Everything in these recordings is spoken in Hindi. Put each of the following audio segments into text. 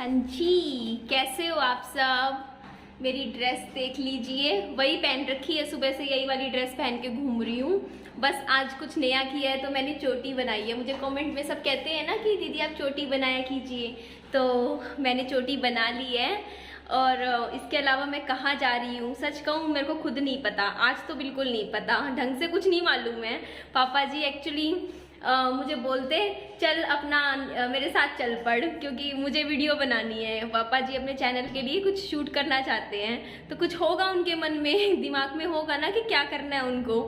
हाँ जी, कैसे हो आप सब। मेरी ड्रेस देख लीजिए, वही पहन रखी है, सुबह से यही वाली ड्रेस पहन के घूम रही हूँ। बस आज कुछ नया किया है तो मैंने चोटी बनाई है। मुझे कमेंट में सब कहते हैं ना कि दीदी आप चोटी बनाया कीजिए, तो मैंने चोटी बना ली है। और इसके अलावा मैं कहाँ जा रही हूँ, सच कहूँ मेरे को खुद नहीं पता। आज तो बिल्कुल नहीं पता, ढंग से कुछ नहीं मालूम है। पापा जी एक्चुअली मुझे बोलते चल अपना मेरे साथ चल पड़, क्योंकि मुझे वीडियो बनानी है। पापा जी अपने चैनल के लिए कुछ शूट करना चाहते हैं, तो कुछ होगा उनके मन में, दिमाग में होगा ना कि क्या करना है उनको,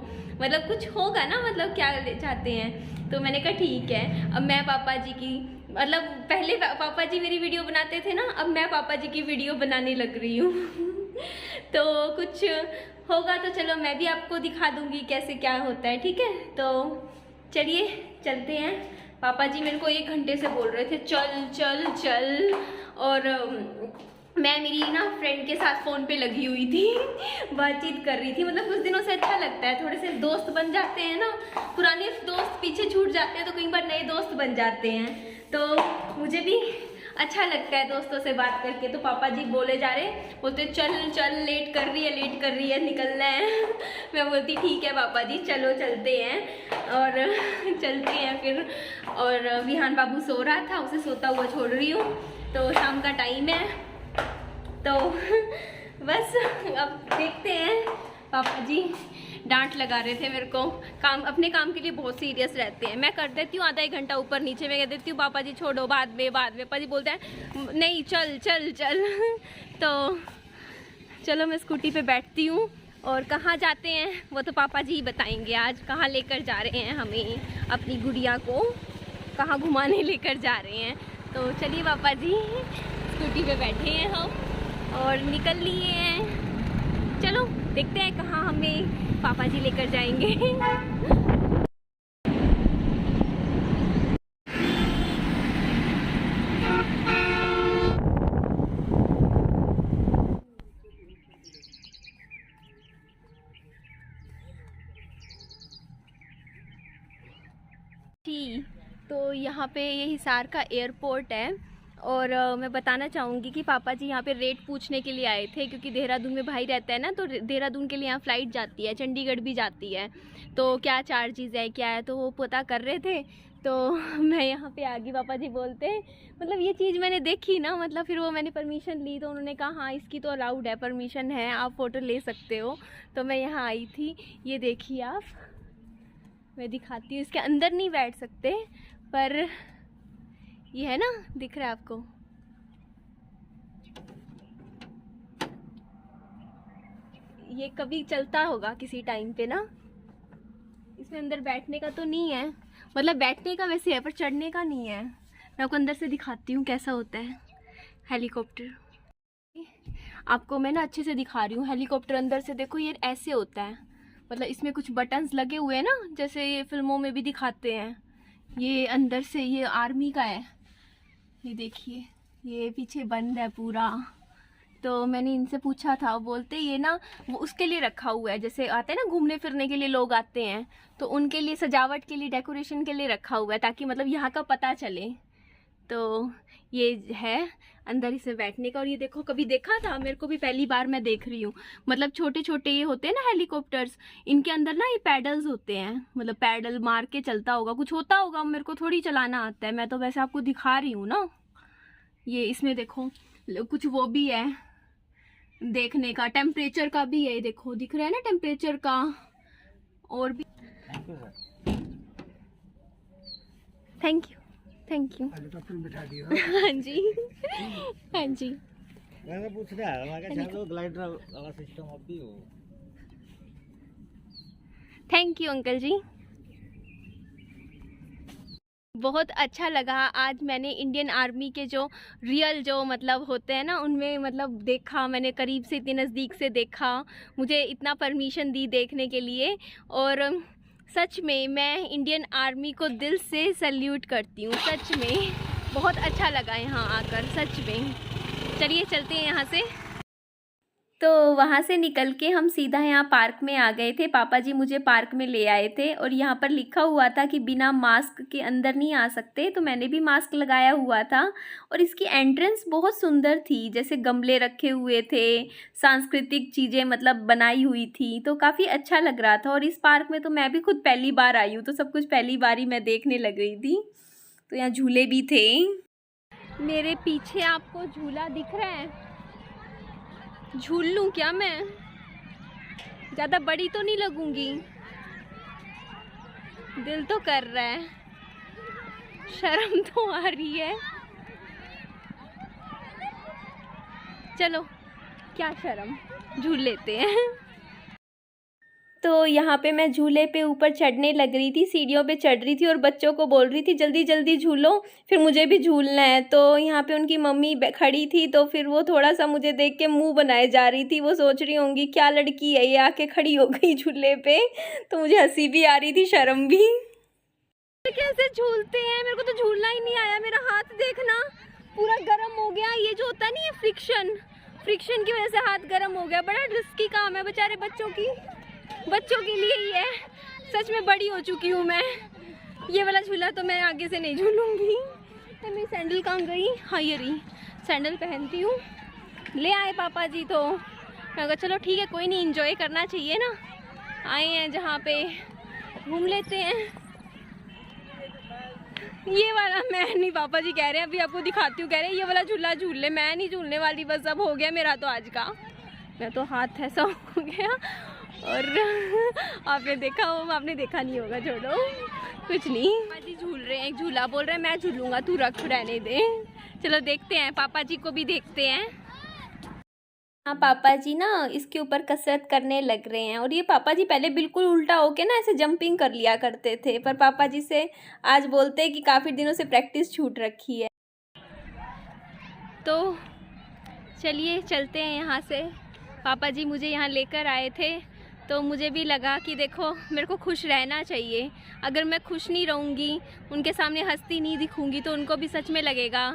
मतलब कुछ होगा ना, मतलब क्या चाहते हैं। तो मैंने कहा ठीक है। अब मैं पापा जी की, मतलब पहले पापा जी मेरी वीडियो बनाते थे ना, अब मैं पापा जी की वीडियो बनाने लग रही हूँ। तो कुछ होगा तो चलो मैं भी आपको दिखा दूंगी कैसे क्या होता है, ठीक है। तो चलिए चलते हैं। पापा जी मेरे को 1 घंटे से बोल रहे थे चल चल चल, और मैं मेरी ना फ्रेंड के साथ फ़ोन पे लगी हुई थी, बातचीत कर रही थी। मतलब कुछ दिनों से अच्छा लगता है, थोड़े से दोस्त बन जाते हैं ना, पुराने दोस्त पीछे छूट जाते हैं तो कई बार नए दोस्त बन जाते हैं, तो मुझे भी अच्छा लगता है दोस्तों से बात करके। तो पापा जी बोले जा रहे, बोलते चल चल लेट कर रही है निकलना है। मैं बोलती ठीक है पापा जी चलो चलते हैं, और चलते हैं फिर। और विहान बाबू सो रहा था, उसे सोता हुआ छोड़ रही हूँ, तो शाम का टाइम है, तो बस अब देखते हैं। पापा जी डांट लगा रहे थे मेरे को, काम अपने काम के लिए बहुत सीरियस रहते हैं। मैं कर देती हूँ आधा 1 घंटा ऊपर नीचे, मैं कह देती हूँ पापा जी छोड़ो बाद में। पापा जी बोलते हैं नहीं चल चल चल। तो चलो मैं स्कूटी पे बैठती हूँ, और कहाँ जाते हैं वो तो पापा जी ही बताएंगे। आज कहाँ लेकर जा रहे हैं हमें, अपनी गुड़िया को कहाँ घुमाने लेकर जा रहे हैं। तो चलिए पापा जी, स्कूटी पे बैठे हैं हम और निकल लिए हैं। चलो देखते हैं कहाँ हमें पापा जी लेकर जाएंगे। तो यहाँ पे ये हिसार का एयरपोर्ट है, और मैं बताना चाहूँगी कि पापा जी यहाँ पे रेट पूछने के लिए आए थे, क्योंकि देहरादून में भाई रहता है ना, तो देहरादून के लिए यहाँ फ़्लाइट जाती है, चंडीगढ़ भी जाती है, तो क्या चार्जेस है क्या है, तो वो पता कर रहे थे। तो मैं यहाँ पे आ गई। पापा जी बोलते मतलब ये चीज़ मैंने देखी ना, मतलब फिर वो मैंने परमिशन ली, तो उन्होंने कहा हाँ इसकी तो अलाउड है, परमिशन है, आप फ़ोटो ले सकते हो। तो मैं यहाँ आई थी, ये देखिए आप, मैं दिखाती हूँ। इसके अंदर नहीं बैठ सकते, पर ये है ना, दिख रहा है आपको, ये कभी चलता होगा किसी टाइम पे ना। इसमें अंदर बैठने का तो नहीं है, मतलब बैठने का वैसे है पर चढ़ने का नहीं है। मैं आपको अंदर से दिखाती हूँ कैसा होता है हेलीकॉप्टर। आपको मैं ना अच्छे से दिखा रही हूँ हेलीकॉप्टर अंदर से। देखो ये ऐसे होता है, मतलब इसमें कुछ बटन्स लगे हुए हैं ना, जैसे ये फिल्मों में भी दिखाते हैं। ये अंदर से ये आर्मी का है, ये देखिए, ये पीछे बंद है पूरा। तो मैंने इनसे पूछा था, वो बोलते ये ना वो उसके लिए रखा हुआ है, जैसे आते हैं ना घूमने फिरने के लिए लोग आते हैं, तो उनके लिए सजावट के लिए, डेकोरेशन के लिए रखा हुआ है, ताकि मतलब यहाँ का पता चले। तो ये है अंदर इसे बैठने का। और ये देखो, कभी देखा था, मेरे को भी पहली बार मैं देख रही हूँ। मतलब छोटे छोटे ये होते हैं ना हेलीकॉप्टर्स, इनके अंदर ना ये पैडल्स होते हैं, मतलब पैडल मार के चलता होगा, कुछ होता होगा, मेरे को थोड़ी चलाना आता है, मैं तो वैसे आपको दिखा रही हूँ ना। ये इसमें देखो कुछ वो भी है देखने का, टेम्परेचर का भी है, देखो दिख रहा है ना टेम्परेचर का, और भी। Thank you thank you. Helicopter में बिठा दिया। हाँ जी हाँ जी। मैं पूछ रहा है, मैं कहा चलो ग्लाइडर वाला सिस्टम अब भी हो। थैंक यू अंकल जी, बहुत अच्छा लगा। आज मैंने इंडियन आर्मी के जो रियल जो मतलब होते हैं ना, उनमें मतलब देखा, मैंने करीब से इतने नज़दीक से देखा, मुझे इतना परमिशन दी देखने के लिए। और सच में मैं इंडियन आर्मी को दिल से सैल्यूट करती हूँ, सच में बहुत अच्छा लगा यहाँ आकर, सच में। चलिए चलते हैं यहाँ से। तो वहाँ से निकल के हम सीधा यहाँ पार्क में आ गए थे। पापा जी मुझे पार्क में ले आए थे और यहाँ पर लिखा हुआ था कि बिना मास्क के अंदर नहीं आ सकते, तो मैंने भी मास्क लगाया हुआ था। और इसकी एंट्रेंस बहुत सुंदर थी, जैसे गमले रखे हुए थे, सांस्कृतिक चीज़ें मतलब बनाई हुई थी, तो काफ़ी अच्छा लग रहा था। और इस पार्क में तो मैं भी खुद पहली बार आई हूँ, तो सब कुछ पहली बार ही मैं देखने लग गई थी। तो यहाँ झूले भी थे। मेरे पीछे आपको झूला दिख रहा है, झूल लूँ क्या मैं? ज़्यादा बड़ी तो नहीं लगूंगी, दिल तो कर रहा है, शर्म तो आ रही है। चलो क्या शर्म, झूल लेते हैं। तो यहाँ पे मैं झूले पे ऊपर चढ़ने लग रही थी, सीढ़ियों पे चढ़ रही थी और बच्चों को बोल रही थी जल्दी जल्दी झूलो, फिर मुझे भी झूलना है। तो यहाँ पे उनकी मम्मी खड़ी थी, तो फिर वो थोड़ा सा मुझे देख के मुंह बनाए जा रही थी। वो सोच रही होंगी क्या लड़की है ये, आके खड़ी हो गई झूले पे। तो मुझे हंसी भी आ रही थी, शर्म भी। कैसे झूलते हैं, मेरे को तो झूलना ही नहीं आया। मेरा हाथ देखना पूरा गर्म हो गया। ये जो होता नहीं है फ्रिक्शन की वजह से हाथ गर्म हो गया। बड़ा रिस्की काम है बेचारे बच्चों के लिए ही है। सच में बड़ी हो चुकी हूँ मैं, ये वाला झूला तो मैं आगे से नहीं झूलूंगी। तो मेरी सैंडल कहाँ गई? हाँ ये रही, सैंडल पहनती हूँ। ले आए पापा जी, तो मैं कहा चलो ठीक है कोई नहीं, एंजॉय करना चाहिए ना, आए हैं जहाँ पे घूम लेते हैं। ये वाला मैं नहीं, पापा जी कह रहे हैं अभी आपको दिखाती हूँ, कह रहे हैं ये वाला झूला झूल ले। मैं नहीं झूलने वाली, बस अब हो गया मेरा तो आज का। मैं तो हाथ ऐसा हो गया। और आपने देखा हो, आपने देखा नहीं होगा, छोड़ो कुछ नहीं। पापा जी झूल रहे हैं, एक झूला बोल रहे हैं मैं झूलूंगा, तू रख रहने दे। चलो देखते हैं, पापा जी को भी देखते हैं। हाँ पापा जी ना इसके ऊपर कसरत करने लग रहे हैं। और ये पापा जी पहले बिल्कुल उल्टा होके ना ऐसे जंपिंग कर लिया करते थे, पर पापा जी से आज बोलते हैं कि काफ़ी दिनों से प्रैक्टिस छूट रखी है। तो चलिए चलते हैं यहाँ से। पापा जी मुझे यहाँ लेकर आए थे, तो मुझे भी लगा कि देखो मेरे को खुश रहना चाहिए। अगर मैं खुश नहीं रहूँगी, उनके सामने हंसती नहीं दिखूँगी, तो उनको भी सच में लगेगा,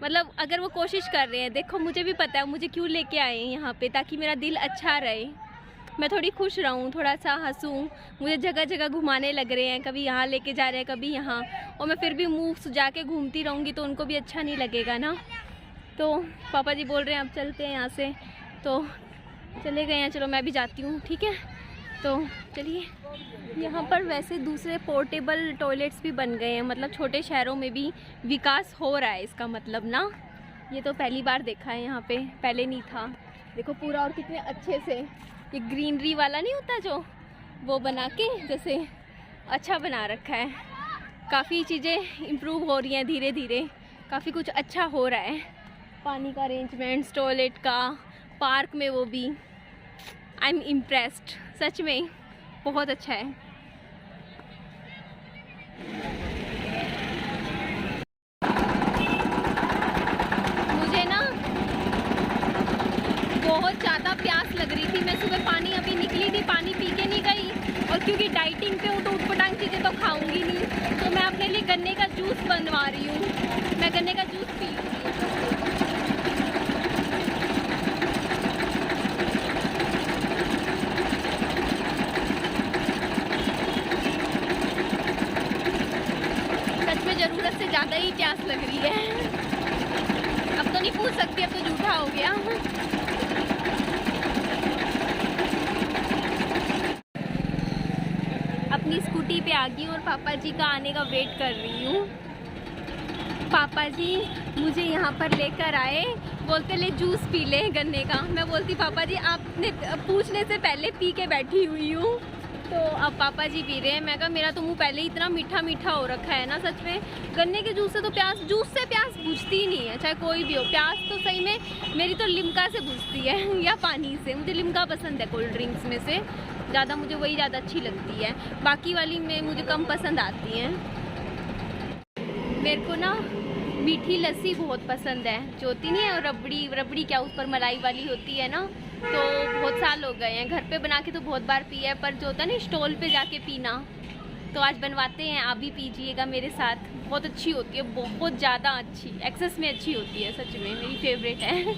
मतलब अगर वो कोशिश कर रहे हैं, देखो मुझे भी पता है मुझे क्यों लेके आए हैं यहाँ पे, ताकि मेरा दिल अच्छा रहे, मैं थोड़ी खुश रहूँ, थोड़ा सा हंसूँ। मुझे जगह जगह घुमाने लग रहे हैं, कभी यहाँ लेके जा रहे हैं, कभी यहाँ, और मैं फिर भी मुँह सुजा के घूमती रहूँगी तो उनको भी अच्छा नहीं लगेगा ना। तो पापा जी बोल रहे हैं अब चलते हैं यहाँ से, तो चले गए हैं। चलो मैं भी जाती हूँ, ठीक है। तो चलिए, यहाँ पर वैसे दूसरे पोर्टेबल टॉयलेट्स भी बन गए हैं, मतलब छोटे शहरों में भी विकास हो रहा है इसका मतलब ना। ये तो पहली बार देखा है यहाँ पे, पहले नहीं था। देखो पूरा, और कितने अच्छे से ये ग्रीनरी वाला नहीं होता जो, वो बना के जैसे अच्छा बना रखा है। काफ़ी चीज़ें इम्प्रूव हो रही हैं धीरे धीरे, काफ़ी कुछ अच्छा हो रहा है। पानी का अरेंजमेंट्स, टॉयलेट का, पार्क में वो भी। आई एम इम्प्रेस्ड, सच में बहुत अच्छा है। मुझे ना बहुत ज़्यादा प्यास लग रही थी। मैं सुबह पानी अभी निकली थी, पानी पी के नहीं गई, और क्योंकि डाइटिंग पे हूँ तो उटपटांग चीज़ें तो खाऊंगी नहीं, तो मैं अपने लिए गन्ने का जूस बनवा रही हूँ। मैं गन्ने का जूस पी लूँगी। ज़रूरत से ज़्यादा ही प्यास लग रही है। अब तो नहीं पूछ सकती, अब तो झूठा हो गया। अपनी स्कूटी पे आ गई और पापा जी का आने का वेट कर रही हूँ। पापा जी मुझे यहाँ पर लेकर आए, बोलते ले जूस पी ले गन्ने का। मैं बोलती पापा जी आपने पूछने से पहले पी के बैठी हुई हूँ। तो अब पापा जी पी रहे हैं। मैं कहा मेरा तो मुंह पहले ही इतना मीठा मीठा हो रखा है ना, सच में गन्ने के जूस से तो जूस से प्यास बुझती ही नहीं है, चाहे कोई भी हो। प्यास तो सही में मेरी तो लिम्का से बुझती है या पानी से। मुझे लिम्का पसंद है कोल्ड ड्रिंक्स में से, ज़्यादा मुझे वही ज़्यादा अच्छी लगती है, बाकी वाली में मुझे कम पसंद आती हैं। मेरे को ना मीठी लस्सी बहुत पसंद है, जो होती नहीं है रबड़ी क्या उस पर मलाई वाली होती है ना, तो बहुत साल हो गए हैं। घर पे बना के तो बहुत बार पिया है, पर जो होता है ना स्टॉल पे जाके पीना, तो आज बनवाते हैं, आप भी पीजिएगा मेरे साथ। बहुत अच्छी होती है, बहुत ज़्यादा अच्छी, एक्सेस में अच्छी होती है, सच में मेरी फेवरेट है।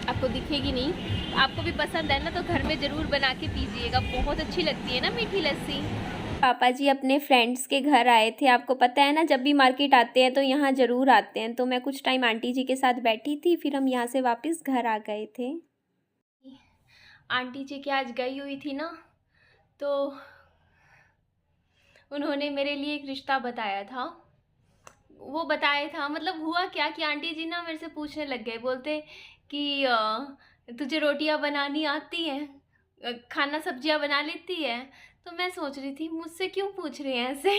अब आपको दिखेगी नहीं। आपको भी पसंद है ना तो घर में ज़रूर बना के पीजिएगा, बहुत अच्छी लगती है ना मीठी लस्सी। पापा जी अपने फ्रेंड्स के घर आए थे। आपको पता है ना, जब भी मार्केट आते हैं तो यहाँ ज़रूर आते हैं। तो मैं कुछ टाइम आंटी जी के साथ बैठी थी, फिर हम यहाँ से वापस घर आ गए थे। आंटी जी के आज गई हुई थी ना, तो उन्होंने मेरे लिए एक रिश्ता बताया था। वो बताया था, मतलब हुआ क्या कि आंटी जी ना मेरे से पूछने लग गए, बोलते कि तुझे रोटियां बनानी आती हैं, खाना सब्जियां बना लेती है। तो मैं सोच रही थी मुझसे क्यों पूछ रहे हैं ऐसे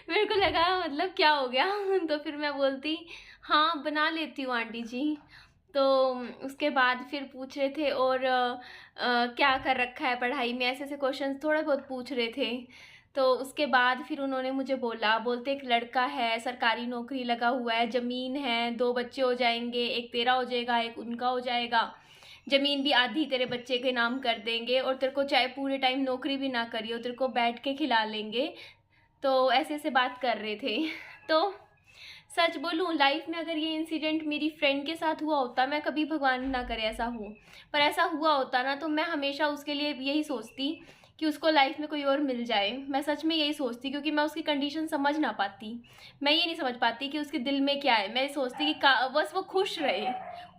मेरे को लगा मतलब क्या हो गया तो फिर मैं बोलती हाँ बना लेती हूँ आंटी जी। तो उसके बाद फिर पूछ रहे थे और क्या कर रखा है पढ़ाई में, ऐसे ऐसे क्वेश्चंस थोड़ा बहुत पूछ रहे थे। तो उसके बाद फिर उन्होंने मुझे बोलते एक लड़का है, सरकारी नौकरी लगा हुआ है, ज़मीन है, 2 बच्चे हो जाएंगे, एक तेरा हो जाएगा एक उनका हो जाएगा, ज़मीन भी आधी तेरे बच्चे के नाम कर देंगे और तेरे को चाहे पूरे टाइम नौकरी भी ना करियो तेरे को बैठ के खिला लेंगे। तो ऐसे ऐसे बात कर रहे थे। तो सच बोलूँ, लाइफ में अगर ये इंसिडेंट मेरी फ्रेंड के साथ हुआ होता, मैं कभी भगवान ना करे ऐसा हो, पर ऐसा हुआ होता ना तो मैं हमेशा उसके लिए यही सोचती कि उसको लाइफ में कोई और मिल जाए। मैं सच में यही सोचती, क्योंकि मैं उसकी कंडीशन समझ ना पाती। मैं ये नहीं समझ पाती कि उसके दिल में क्या है। मैं सोचती कि बस वो खुश रहे,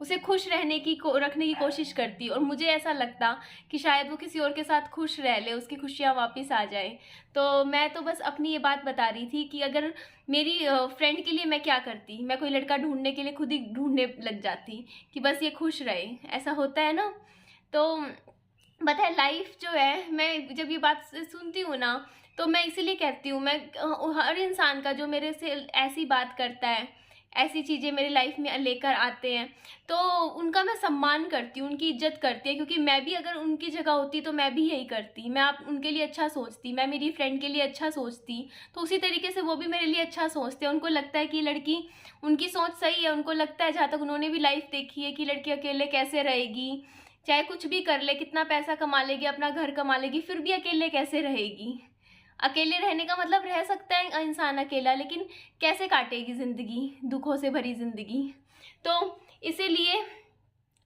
उसे खुश रहने की रखने की कोशिश करती, और मुझे ऐसा लगता कि शायद वो किसी और के साथ खुश रह ले, उसकी खुशियाँ वापस आ जाए। तो मैं तो बस अपनी ये बात बता रही थी कि अगर मेरी फ्रेंड के लिए मैं क्या करती, मैं कोई लड़का ढूंढने के लिए खुद ही ढूंढने लग जाती कि बस ये खुश रहे। ऐसा होता है ना। तो पता है लाइफ जो है, मैं जब ये बात सुनती हूँ ना तो मैं इसीलिए कहती हूँ, मैं हर इंसान का जो मेरे से ऐसी बात करता है, ऐसी चीज़ें मेरी लाइफ में लेकर आते हैं, तो उनका मैं सम्मान करती हूँ, उनकी इज्जत करती है। क्योंकि मैं भी अगर उनकी जगह होती तो मैं भी यही करती, मैं आप उनके लिए अच्छा सोचती, मैं मेरी फ्रेंड के लिए अच्छा सोचती। तो उसी तरीके से वो भी मेरे लिए अच्छा सोचते हैं। उनको लगता है कि लड़की, उनकी सोच सही है, उनको लगता है, जहाँ तक उन्होंने भी लाइफ देखी है, कि लड़की अकेले कैसे रहेगी, चाहे कुछ भी कर ले, कितना पैसा कमा लेगी, अपना घर कमा लेगी, फिर भी अकेले कैसे रहेगी। अकेले रहने का मतलब रह सकता है इंसान अकेला, लेकिन कैसे काटेगी ज़िंदगी, दुखों से भरी ज़िंदगी। तो इसीलिए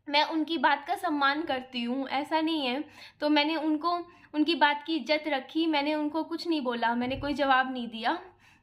मैं उनकी बात का सम्मान करती हूँ, ऐसा नहीं है। तो मैंने उनको, उनकी बात की इज्जत रखी, मैंने उनको कुछ नहीं बोला, मैंने कोई जवाब नहीं दिया।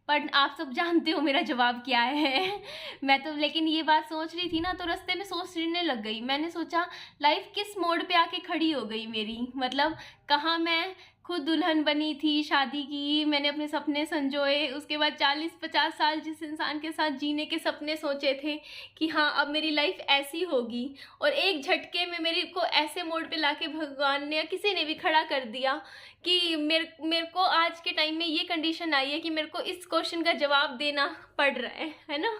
पर आप सब जानते हो मेरा जवाब क्या है मैं तो लेकिन ये बात सोच रही थी ना, तो रास्ते में सोचने लग गई। मैंने सोचा लाइफ किस मोड़ पे आके खड़ी हो गई मेरी, मतलब कहाँ मैं खुद दुल्हन बनी थी, शादी की, मैंने अपने सपने संजोए, उसके बाद 40-50 साल जिस इंसान के साथ जीने के सपने सोचे थे कि हाँ अब मेरी लाइफ ऐसी होगी, और एक झटके में मेरे को ऐसे मोड़ पे लाके भगवान ने या किसी ने भी खड़ा कर दिया कि मेरे को आज के टाइम में ये कंडीशन आई है कि मेरे को इस क्वेश्चन का जवाब देना पड़ रहा है ना,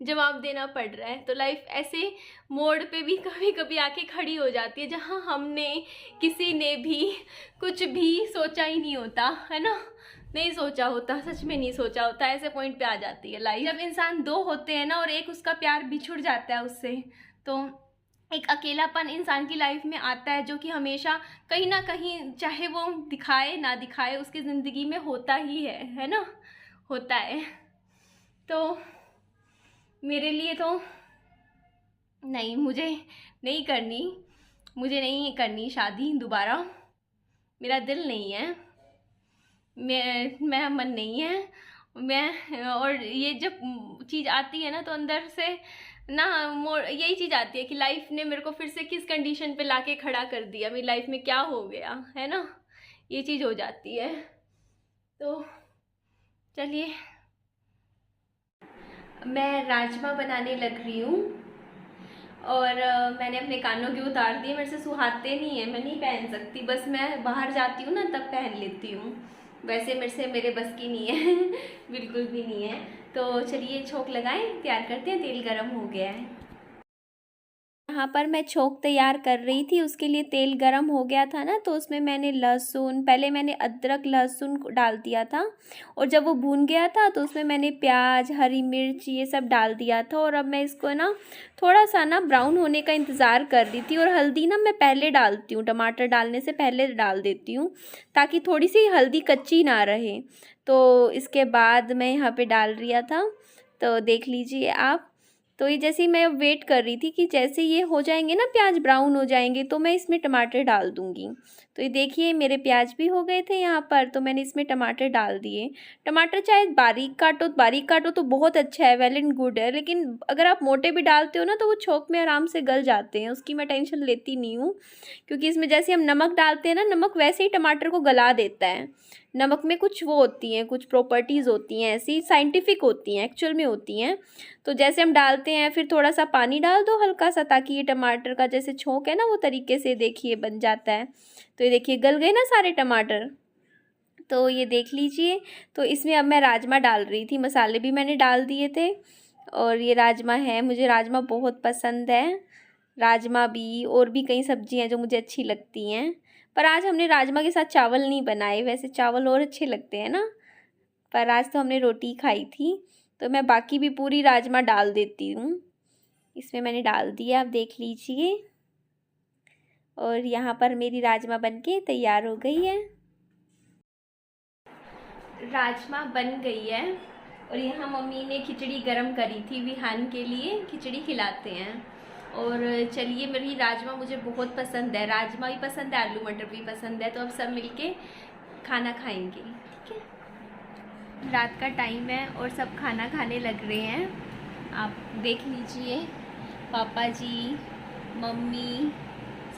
जवाब देना पड़ रहा है। तो लाइफ ऐसे मोड़ पे भी कभी कभी आके खड़ी हो जाती है, जहाँ हमने, किसी ने भी कुछ भी सोचा ही नहीं होता, है ना, नहीं सोचा होता, सच में नहीं सोचा होता, ऐसे पॉइंट पे आ जाती है लाइफ। जब इंसान 2 होते हैं ना और एक उसका प्यार बिछुड़ जाता है उससे, तो एक अकेलापन इंसान की लाइफ में आता है, जो कि हमेशा कहीं ना कहीं, चाहे वो दिखाए ना दिखाए, उसकी ज़िंदगी में होता ही है ना, होता है। तो मेरे लिए तो नहीं, मुझे नहीं करनी शादी दोबारा, मेरा दिल नहीं है, मैं मन नहीं है मैं। और ये जब चीज़ आती है ना तो अंदर से ना यही चीज़ आती है कि लाइफ ने मेरे को फिर से किस कंडीशन पे लाके खड़ा कर दिया, मेरी लाइफ में क्या हो गया, है ना, ये चीज़ हो जाती है। तो चलिए, मैं राजमा बनाने लग रही हूँ, और मैंने अपने कानों के उतार दिए, मेरे से सुहाते नहीं है, मैं नहीं पहन सकती, बस मैं बाहर जाती हूँ ना तब पहन लेती हूँ, वैसे मेरे बस की नहीं है बिल्कुल भी नहीं है। तो चलिए छोंक लगाएं, तैयार करते हैं, तेल गरम हो गया है। यहाँ पर मैं छोंक तैयार कर रही थी, उसके लिए तेल गरम हो गया था ना, तो उसमें मैंने लहसुन, पहले मैंने अदरक लहसुन डाल दिया था, और जब वो भून गया था तो उसमें मैंने प्याज, हरी मिर्च, ये सब डाल दिया था। और अब मैं इसको ना थोड़ा सा ना ब्राउन होने का इंतज़ार कर रही थी। और हल्दी ना मैं पहले डालती हूँ, टमाटर डालने से पहले डाल देती हूँ, ताकि थोड़ी सी हल्दी कच्ची ना रहे। तो इसके बाद मैं यहाँ पर डाल दिया था, तो देख लीजिए आप। तो ये जैसे ही मैं अब वेट कर रही थी कि जैसे ये हो जाएंगे ना, प्याज ब्राउन हो जाएंगे, तो मैं इसमें टमाटर डाल दूँगी। तो ये देखिए मेरे प्याज भी हो गए थे यहाँ पर, तो मैंने इसमें टमाटर डाल दिए। टमाटर चाहे बारीक काटो तो बहुत अच्छा है, वेल एंड गुड है, लेकिन अगर आप मोटे भी डालते हो ना तो वो छोंक में आराम से गल जाते हैं, उसकी मैं टेंशन लेती नहीं हूँ। क्योंकि इसमें जैसे हम नमक डालते हैं ना, नमक वैसे ही टमाटर को गला देता है। नमक में कुछ वो होती हैं, कुछ प्रॉपर्टीज़ होती हैं, ऐसी साइंटिफिक होती हैं, एक्चुअल में होती हैं। तो जैसे हम डालते हैं फिर थोड़ा सा पानी डाल दो हल्का सा, ताकि ये टमाटर का जैसे छोंक है ना वो तरीके से देखिए बन जाता है। तो ये देखिए गल गए ना सारे टमाटर, तो ये देख लीजिए। तो इसमें अब मैं राजमा डाल रही थी, मसाले भी मैंने डाल दिए थे। और ये राजमा है, मुझे राजमा बहुत पसंद है। राजमा भी और भी कई सब्जियां जो मुझे अच्छी लगती हैं, पर आज हमने राजमा के साथ चावल नहीं बनाए, वैसे चावल और अच्छे लगते हैं ना, पर आज तो हमने रोटी खाई थी। तो मैं बाकी भी पूरी राजमा डाल देती हूँ, इसमें मैंने डाल दिया, आप देख लीजिए। और यहाँ पर मेरी राजमा बनके तैयार हो गई है। राजमा बन गई है और यहाँ मम्मी ने खिचड़ी गरम करी थी, विहान के लिए खिचड़ी खिलाते हैं। और चलिए, मेरी राजमा मुझे बहुत पसंद है, राजमा भी पसंद है, आलू मटर भी पसंद है, तो अब सब मिलके खाना खाएंगे, ठीक है। रात का टाइम है और सब खाना खाने लग रहे हैं, आप देख लीजिए। पापा जी, मम्मी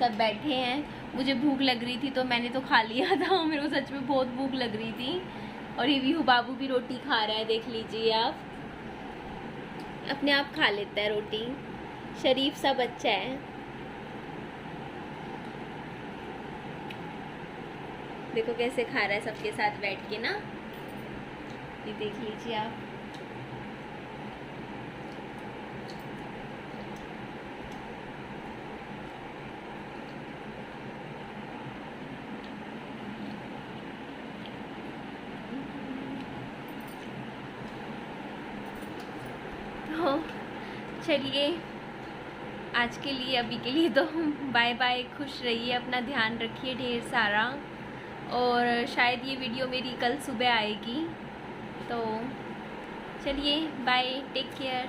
सब बैठे हैं। मुझे भूख लग रही थी तो मैंने तो खा लिया था, मेरे को सच में बहुत भूख लग रही थी। और ये विहू बाबू भी रोटी खा रहा है, देख लीजिए आप, अपने आप खा लेता है रोटी, शरीफ सा बच्चा है। देखो कैसे खा रहा है सबके साथ बैठ के ना, ये देख लीजिए आप। तो चलिए, आज के लिए, अभी के लिए तो बाय बाय, खुश रहिए, अपना ध्यान रखिए ढेर सारा। और शायद ये वीडियो मेरी कल सुबह आएगी, तो चलिए बाय, टेक केयर।